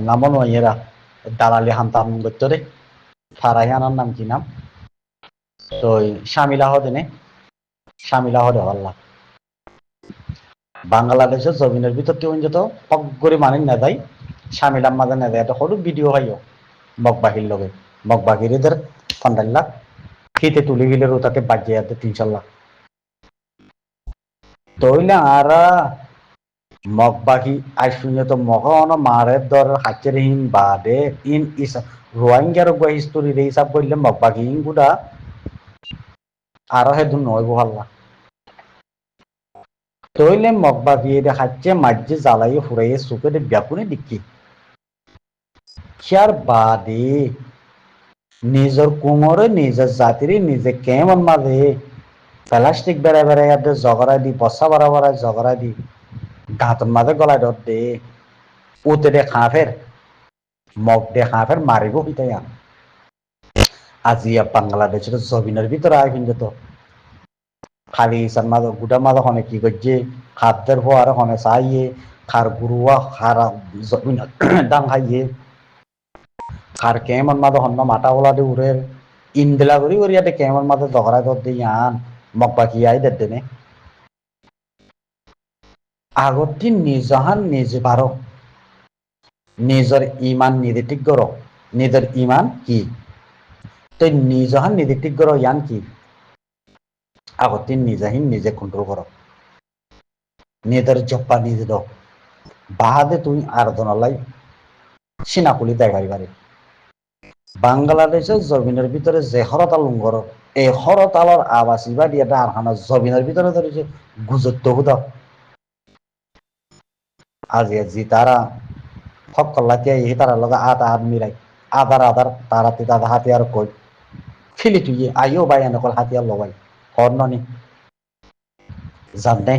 নামও নয়েরা দালালি হান্তাম করতো রে ফারাইহানার নাম কি নাম তো শামিলা হদে নে শামিলা হদে হল্লা বাংলাদেশের জমিনের ভিতর কেউ যেত পগরে মানে না দেয় শামিলার মাঝে না দেয় এটা হলুদ ভিডিও হইও মগবাহির লগে মগবাহির এদের 15 লাখ ফিতে তুলি গিলে ওটাকে বাজিয়ে 300 লাখ তইলে আরা মগবাহি আই শুনে তো মগন মারে দর হাচের হিন বাদে ইন ইস রোহিঙ্গার গো হিস্টোরি রে হিসাব করলে মগবাহি গুড়া আরো হেদুন নয় বহাল্লা তইলে মগবাহি দেখাচ্ছে মাঝে জ্বালাইয়ে ফুরাইয়ে সুখে ব্যাপুনে দিকি ইয়ার বাদে নিজের কুমরে নিজের জাতির নিজে কেমন মাঝে প্লাস্টিক বেড়া বেড়াই জগড়াই দি বসা বাড়া বাড়াই জগড়াই দি গাঁতর মাঝে গলায় ধর দে ওতে দে খাফের মগ দে খাফের মারিব হিতাই আজি বাংলাদেশের জমিনের ভিতরে আয় কিন্তু তো খালি ইসার মাঝে গুটা মাঝে হনে কি করছে খাদ্যের হওয়ার হনে চাইয়ে খার গুরুয়া খারা জমিন ডাং খাইয়ে খার কেমন মাঝে হন্য মাটা ওলা দে উড়ের ইন্দিলা করি করিয়াতে কেমন মাঝে জগড়াই ধর দে ইয়ান মগ বাকি আই দেনে আগতি নিজহান নিজে পারো নিজের ইমান নিজে ঠিক করো নিজের ইমান কি তো নিজহান নিজে ঠিক করো ইয়ান কি আগতি নিজেহীন নিজে কন্ট্রোল করো নিজের জপ্পা নিজে দাও বাহাদে তুমি আর দনালাই সিনাকুলি দেখাই পারে বাংলাদেশের জমিনের ভিতরে যে হরতাল লুঙ্গর এই হরতালর আবাসী বা দিয়ে আর হানা জমিনের ভিতরে ধরেছে গুজত্ব হুদাও আজি আজি তারা ফকল্লাতিয়া এই তারা লগা আধা হাত মিলাই আধার তারাতে দাদা হাতিয়ার কই ফিলি তুই আইও বাই এনেকল হাতিয়ার লগাই হর্ণনি জানে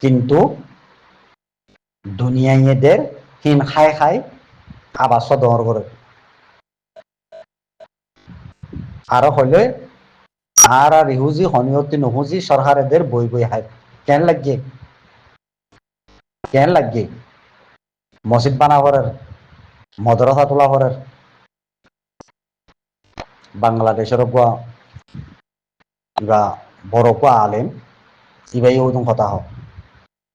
কিন্তু দুনিয়াইদের হিন খাই খাই আবার সদর করে আরো হইলে আর আর ইহুজি হনিয়তি নহুজি সরকারেদের বই বই হাই কেন লাগে মসজিদ বানা করার মদরসা তোলা করার বাংলাদেশের গা বড় আলেম ইবাই ওদুম কথা হোক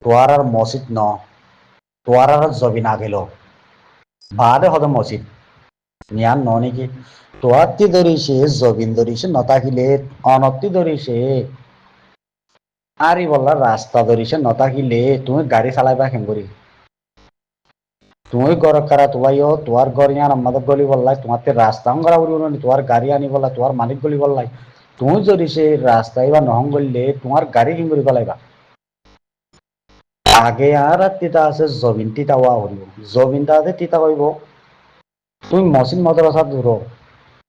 তোয়ার আর মসজিদ ন তোয়ার আর জবিন আগেল বাদে হদ মসজিদ নিয়ান ন নাকি তোয়াত্তি ধরিছে জবিন ধরিছে নতাকিলে অনত্তি ধরিছে আরি বললা রাস্তা ধরিছে নতাকিলে তুমি গাড়ি চালাইবা কেন করি তুমি গর কারা তোমাইও তোমার ঘর ইয়ান আমাদের গলি বললাই তোমার রাস্তা করা বলবো না তোমার গাড়ি আনি বললা তোমার মালিক গলি বললাই তুমি যদি সে রাস্তায় বা নহং গলিলে তোমার গাড়ি কিন করি বলাইবা আগে আর তিতা আছে জমিন তিতা ওয়া হইব জমিনটা আছে তিতা হইব তুমি মসজিদ মাদ্রাসা দূর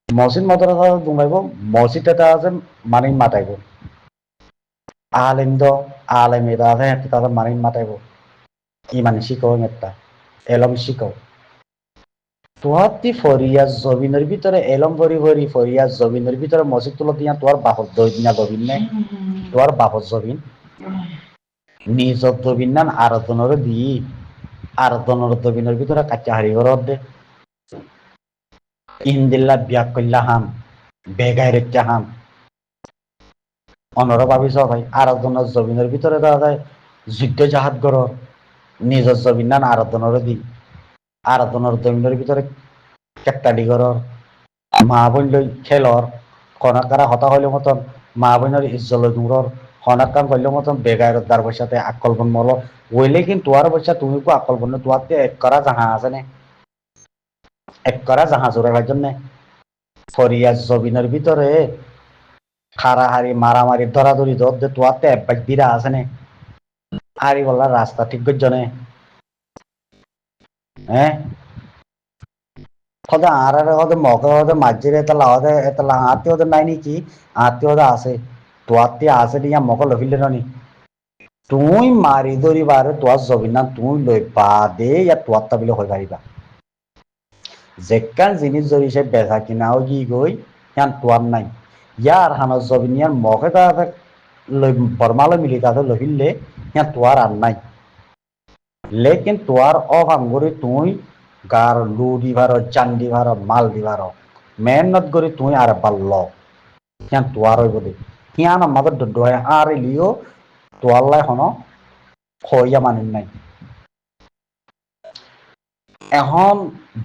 মসজিদ মাদ্রাসা দুমাইব মসজিদ এটা আছে মানে মাতাইব আলেম দ আলেম এটা আছে তাদের মানে মাতাইব কি মানে শিখাও একটা এলম শিখাও তোহাতি ফরিয়াজ জমিনের ভিতরে এলম ভরি ভরি ফরিয়াজ জমিনের ভিতরে মসজিদ তুলো দিয়া তোর বাপত দইনা জমিন নে তোর বাপত জমিন নিজত জমিন নান আরতনের দি আরতনের জমিনের ভিতরে কাচ্চা হারি ঘর দে ইন্দিল্লা বিয়াক কইলা হাম বেগাই রেখা হাম অনর ভাবিছ ভাই আরতনের জমিনের ভিতরে দেওয়া যায় যুদ্ধ জাহাজ গড় নিজের জমিন নান আরতনের দি আরতনের জমিনের ভিতরে কেকটাডি ঘর মা বোন লই খেলর কনকারা হতা হইলে মতন মা বোনের ইজ্জল দূরর হনাকান করলে মতন বেগায়ের দার পয়সাতে আকল বন মল ওইলে কিন্তু তোয়ার পয়সা তুমি কো আকল বন তোয়াতে এক করা জাহা আছে নে এক করা জাহা জোরাবার জন্য ফরিয়াজ জবিনের ভিতরে হারাহারি মারামারি ধরাধরি দে তোয়াতে একবার বিরা আছে নে আরি বললা রাস্তা ঠিক করছনে হ্যাঁ হদে আর হদে মগে হদে মাঝিরে এতলা আত্মীয় হদে নাই নাকি আত্মীয় হদে আছে তো আত্মীয় আছে দিয়া মকে লভিলে নি তুই মারি ধরিবারে তোর জবি না তুই লই বাদে ইয়া তোর তাবিলে হয়ে পারিবা যেকান জিনিস ধরিছে বেচা কিনাও কি গই ইয়ান তোয়ার নাই ইয়ার হানা জবিন ইয়ান মকে তা লই বর্মালে মিলি তাতে লভিলে ইয়ান তোয়ার আর নাই লেকিন তোয়ার অভাব করে তুই গার লু দিবার জান দিবার মাল দিবার মেহনত করে তুই আর পারল হিয়ান তোয়ার হইব দে হিয়ান আমাদের দয় আর লিও তোয়াল্লাই হন খইয়া মানিন নাই এখন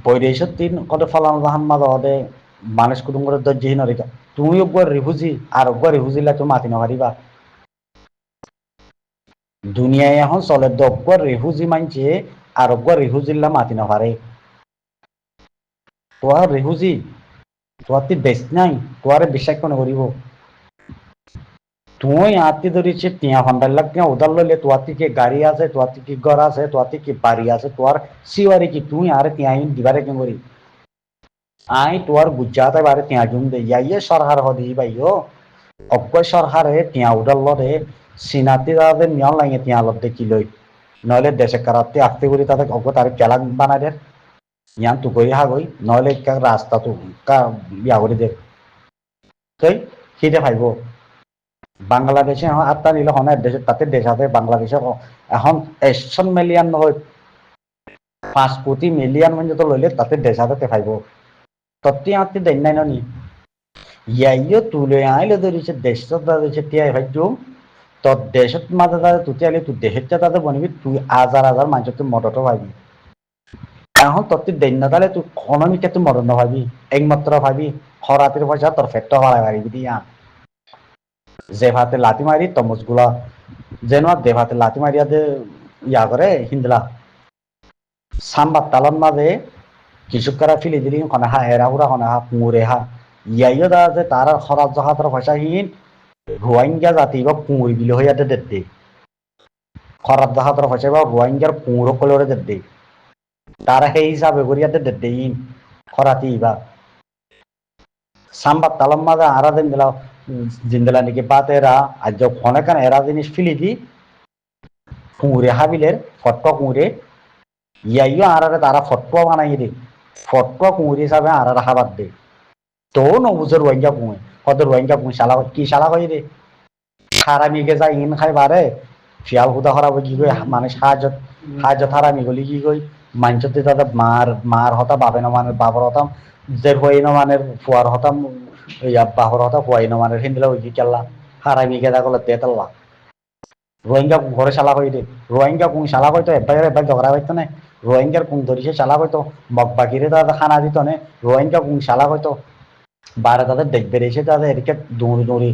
বৈদেশত তিন কত ফলান জাহান মাঝে হদে মানুষ কুটুম করে দর্জিহীন রেখা তুমি একবার রিফুজি আর একবার রিফুজিলে তুমি মাতি নপারিবা দুনিয়ায় এখন চলে দব্বর রিফুজি মানছে আর একবার রিফুজিল্লা মাতি নপারে তোয়ার রিফুজি তোয়ার তি দেশ নাই তোয়ারে বিশ্বাস কোনে করিব তুই আত্মি ধরিছে টিয়া ফান্ডার লাগ টিয়া উদার লইলে তোয়ার কি গাড়ি আছে তোয়ার কি ঘর আছে তোয়ার কি বাড়ি আছে তোয়ার সিওয়ারি কি তুই আর টিয়া দিবারে কেন করি আই তোয়ার গুজাতে বারে টিয়া জুম দে ইয়াইয়ে সরকার হদি ভাইও অজ্ঞ সরকারে টিয়া উদার লদে সিনাতি তাদের নিয়ম লাগে টিয়া লদ কি লই নইলে দেশে কারাতে আস্তে করি তাদের অজ্ঞ তার কেলা বানাই দে ইয়ান তু গই হা গই নইলে রাস্তা তু কা ইয়া করে দে তাই খিদে ভাইব বাংলাদেশে এখন আটটা নিলে হনে দেশে তাতে দেশ আছে বাংলাদেশে এখন 100 মিলিয়ন নহয় 5 কোটি মিলিয়ন মানে তো লইলে তাতে দেশ আছে ভাইব তত্তি আত্মি দেন নাই নি ইয়াইও তুলে আইলে ধরিছে দেশ ধরিছে তিয়াই ভাইজু তোর দেশত মাঝে তাদের তুই আইলে তুই দেশের তাদের বনিবি তুই হাজার হাজার মানুষ তুই মদতও পাবি এখন তোর তুই দেন না তাহলে তুই ইকোনমিকে তুই মদত ভাবি একমাত্র ভাবি খরাতের পয়সা তোর ফেটটা বাড়াই পারিবি দিয়া যে ভাতে লাথি মারি তমজ গুলা যেন দে ভাতে লাথি মারিয়া দে ইয়া করে হিন্দলা সাম্বার তালন মাঝে কিছু করা ফিলি দিলি কনে হা এরা হুরা কনে হা পুঁরে হা ইয়াইও দা যে তার খরাত জহাতর পয়সা হিন রোহিঙ্গা জাতি বা পুঁরি বিলে হইয়া দে দে খরাত জহাতর পয়সা বা রোহিঙ্গার পুঁরো কলে দে তারা সেই হিসাবে করিয়া দে দে ইন খরাতি বা সাম্বার তালন মাঝে আরা দিন দিলা জিন্দলা নাকি বাতেরা আজ অনেক এরা জিনিস ফিলি দি পুঁরে হাবিলের ফটকা কুঁড়ে ইয়াইও আরারে তারা ফটকা বানাই দে ফটকা কুঁড়ি হিসাবে আরারে হাবার দে তো নবুঝে রোহিঙ্গা কুঁয়ে কত রোহিঙ্গা কুঁ শালা কি শালা কই রে হারামিকে যা ইন খাই বারে শিয়াল হুদা খারাপ কি কই মানে সাহায্য সাহায্য হারামি গলি কি কই মাঞ্চতে তাদের মার হতা বাবে না মানে বাবার হতাম যে হই না মানে ফুয়ার হতাম ইয়া বাবার হতা ফুয়াই না মানে হিন্দিলা ওই কি কেল্লা হারামিকে যা গলা তেতাল্লা রোহিঙ্গা ঘরে শালা কই দে রোহিঙ্গা কুং শালা কই তো এবার ঝগড়া পাইতো না রোহিঙ্গার কুং ধরিছে শালা কই তো বাকিরে তাদের খানা দিত না রোহিঙ্গা কুং শালা কই তো বারে তাদের দেখবে এসে তাদের এদিকে দৌড়ি দৌড়ি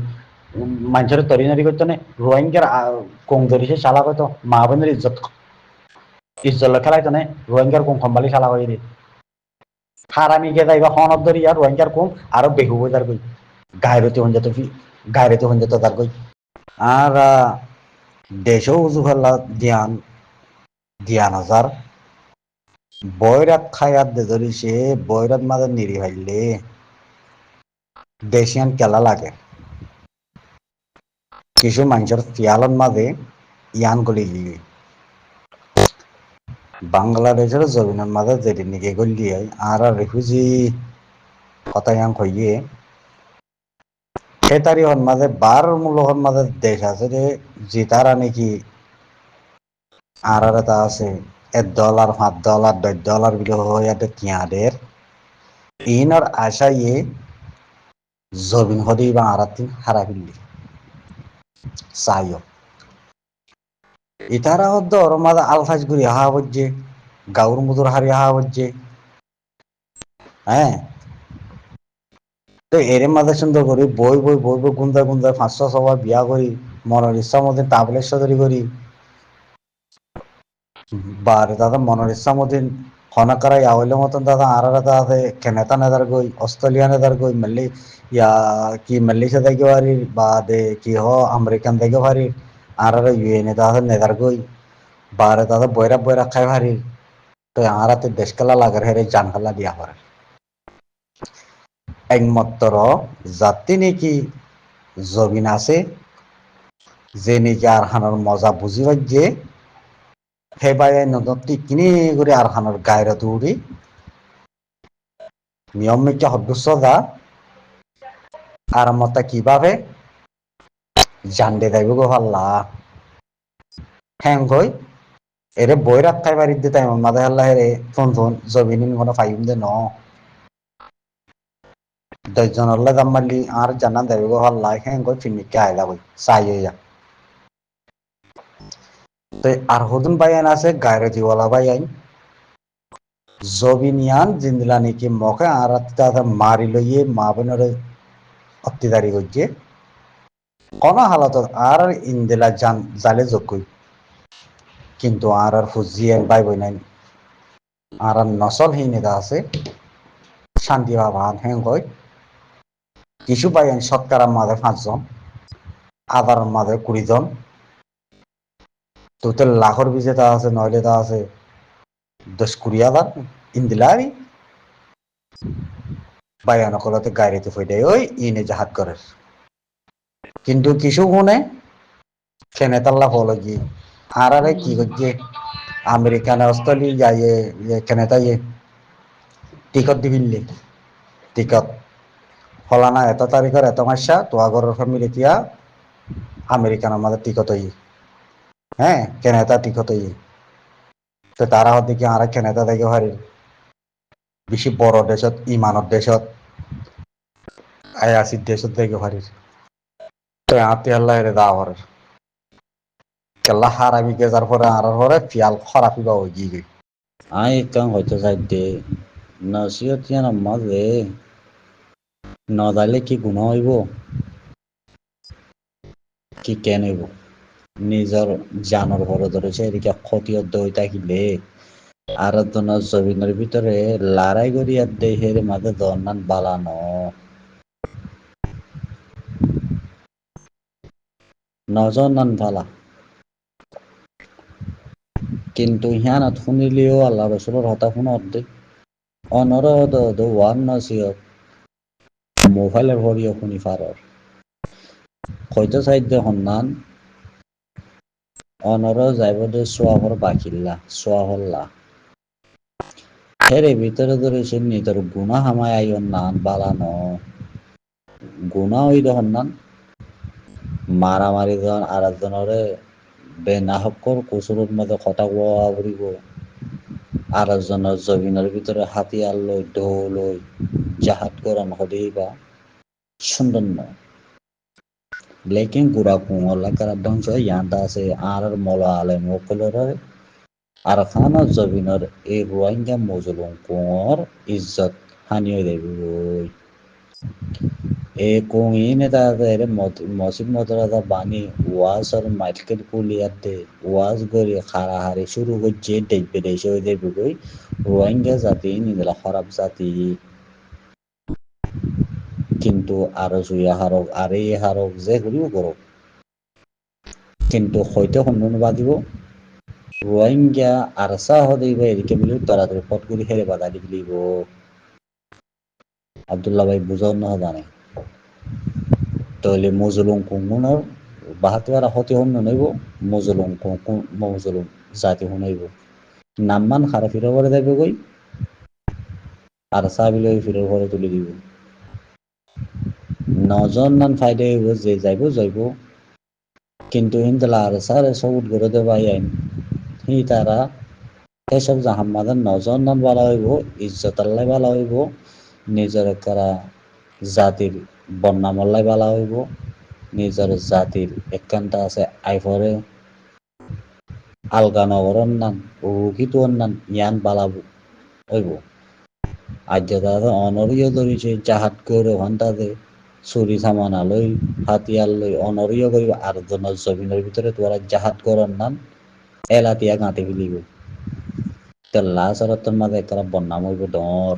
মানুষের তরি নরি করতো না রোহিঙ্গার কুং ধরিছে শালা কই তো মা বোনের ইজ্জত ইজ্জত খেলাইতো না রোহিঙ্গার কুং সম্ভালি শালা কই দে হারামি গে যাইবা হনত ধরি আর রোহিঙ্গার কুং আরো বেহু হয়ে যার কই গায়রতি হন যেত তার কই আর দেশও উজু ফেলা ধ্যান ধ্যান হাজার বয়রাত খায়াত দে ধরিছে বয়রাত মাঝে নিরি ভাইলে দেশিয়ান কেলা লাগে কিছু মানুষের পিয়ালন মাঝে ইয়ান গলি গিয়ে বাংলাদেশের জমিনের মাঝে যেদিন নিকে গলিয়ে আর রিফিউজি কথা ইয়ান কইয়ে সেই তারি হন মাঝে বার মূলহর মাঝে দেশ আছে যে জিতারা নাকি আর এটা আছে $1 $5 $10 বিলো হইয়াতে তিয়াদের ইনর আশা ইয়ে জমিন হদি বা আরাতি হারা ফিল্লি চাইও ইতারা হদ্দ ওর মাঝে আলফাজ গুড়ি হা হচ্ছে গাউর মুদুর হারি হা হচ্ছে হ্যাঁ তো এর মাঝে সুন্দর করি বই বই বই বই গুন্দায় গুন্দায় 500 বিয়া করি মনের ইচ্ছা মধ্যে টাবলেট সদরি করি বারে দাদা মনের ইচ্ছা মধ্যে হনকারা ইয়াওয়াইলে মতন দাদা আরারা দাদা কেনেতা নেদার গই অস্ট্রেলিয়া নেদার গই মেলি ইয়া কি মালয়েশিয়া থেকে পারি বা দে কি হ আমেরিকান থেকে পারি আরারা ইউএনএ দাদা নেদার গই বারে দাদা বয়রা বয়রা খাই পারি তো আরাতে দেশ খেলা লাগার হেরে জান খেলা দিয়া পারে একমাত্র জাতি নাকি জমিন আছে যে নাকি আর হানোর মজা বুঝি যে হেবাই নদী কিনে করে আর হানোর গায়ের দৌড়ি নিয়ম মেকে সদস্য দা আর মতা কিভাবে জানতে যাইব গো পাল্লা হ্যাং হই এরে বই রাখাই বাড়ির দিতে এমন মাঝে হাল্লা হেরে ফোন ফোন জবিনিন কোনো ফাইম দে ন দশজন হল্লা দাম মারলি আর জানান দেবে গো হল্লা হ্যাঁ গো ফিনিকে আয়লা বই চাই হইয়া তো আর হদুন ভাই আইন আছে গায়রতিওয়ালা ভাই আইন জবিনিয়ান জিন্দলা নাকি মকে আর তাতে মারি লইয়ে মা বোনের অত্যাচারী করছে কোন হালত আর ইন্দিলা জান জালে যোগ্যই কিন্তু আর ফুজিয়ে ভাই বই নাই আর নসল হিনেদা আছে শান্তি বাবা হ্যাঁ কই কিছু পাই সৎকার মাঝে 5 জন আদার মাঝে 20 জন তোতে লাখর বিজে তা আছে নইলে তা আছে 10-20 হাজার ইন্দিলারি বায়ানকলতে গাড়িতে ফইডে ওই ইনে জাহাজ করে কিন্তু কিছু গুণে খেনে তাল্লা ফলো গিয়ে আর আরে কি করছে আমেরিকান অস্ট্রেলিয়া খেনে তাই টিকট দিবিল্লি টিকট ফলানা এত তারিখের এত মাসা তো আগর ফ্যামিলি তিয়া আমেরিকান আমাদের টিকট হই হ্যাঁ কেনেতা টিকট হই তো তারা হতে কি আর কেনেতা দেখে হারি বেশি বড় দেশত ইমানত দেশত আয়াসির দেশত দেখে হারি তো আতে আল্লাহ এর দাওয়ার কেল্লা হারামি গেজার পরে আর পরে ফিয়াল খরাপি বা হয়ে গিয়ে আই কাং হয়তো যাইতে নসিহত ইয়ান মাঝে নদালে কি গুণ হইব কি কেন হইব নিজৰ জানৰ ঘৰত ধৰিছে এদিকে ক্ষতিয়ত হৈ থাকিলে আরাধনা জমিনের ভিতরে লড়াই করি আর দেহের মাঝে দন্নান বালানো নজন নান বালা কিন্তু হিয়ানত শুনিলেও আল্লাহ রসুলের হতা শুনো অর্ধেক অনরদ ওয়ান নসিহত মোবাইলের ভরিও শুনি ফারর হয়তো সাইড সন্ধান অনর যাইব দে সোয়াহর বাকিল্লা সোয়াহল্লা হেরে ভিতরে ধরেছে নিজের গুণা হামায় আইন নান বালানো গুণা ওই দহন নান মারামারি জন আর একজনরে বেনাহকর কুচুরের মধ্যে কথা কোয়া ফুরিব আর একজনের জমিনের ভিতরে হাতিয়ার লই ঢৌ লই জাহাজ করান হদেই বা সুন্দর নয় লেকিন গুড়া কুঙলা কারা ধ্বংস ইয়ান্তা আছে আর মলা আলে মকলরে আর খানা জমিনের এই রোহিঙ্গা মজলুম কুঁয়র ইজ্জত হানিয়ে দেবে এ কোঙিনে তাদের মসজিদ মতরাদা বানি ওয়াজ আর মাইকেল পুলিয়াতে ওয়াজ করে হারাহারি শুরু করছে দেখবে দেশে হয়ে দেবে কই রোহিঙ্গা জাতি নিদলা খারাপ জাতি কিন্তু আরো জুয়া হারক আর এই হারক যে করিব করক কিন্তু হয়তো সন্ধান বাদিব রোহিঙ্গা আর চাহ দিব এদিকে বলি তাড়াতাড়ি ফট করে হেরে বাধা দি দিব আব্দুল্লাহ ভাই বুঝাও না জানে তাহলে মজলুম কুমুনের বাহাতে হতে হন নইব মজলুম জাতি শুনাইব নামমান খারা ফিরে করে দেবে কই আর চাহ বিলে ফিরে ঘরে তুলে দিব নজন নান ফাইদে হইব যে যাইব কিন্তু হিন্দলা আর সারে সবুত করে দেব আইন হি তারা এসব জাহাম্মাদের নজন নান বলা হইব ইজ্জত আল্লাহ বলা হইব নিজের কারা জাতির বন্যামল্লাই বলা হইব নিজের জাতির একান্তা আছে আইফরে আলগানগরের নাম রুকিতুর নাম ইয়ান বালা হইব আজ তাদের অনরীয় ধরিছে জাহাজ করে ওখান তাদের চুরি সামানা লই হাতিয়ার লই অনরীয় করিব আর জনের জমিনের ভিতরে তোরা জাহাজ করার নাম এলাতিয়া গাঁতে ফেলিব তেল্লা চরতের মাঝে একটা বন্যাম হইব ডর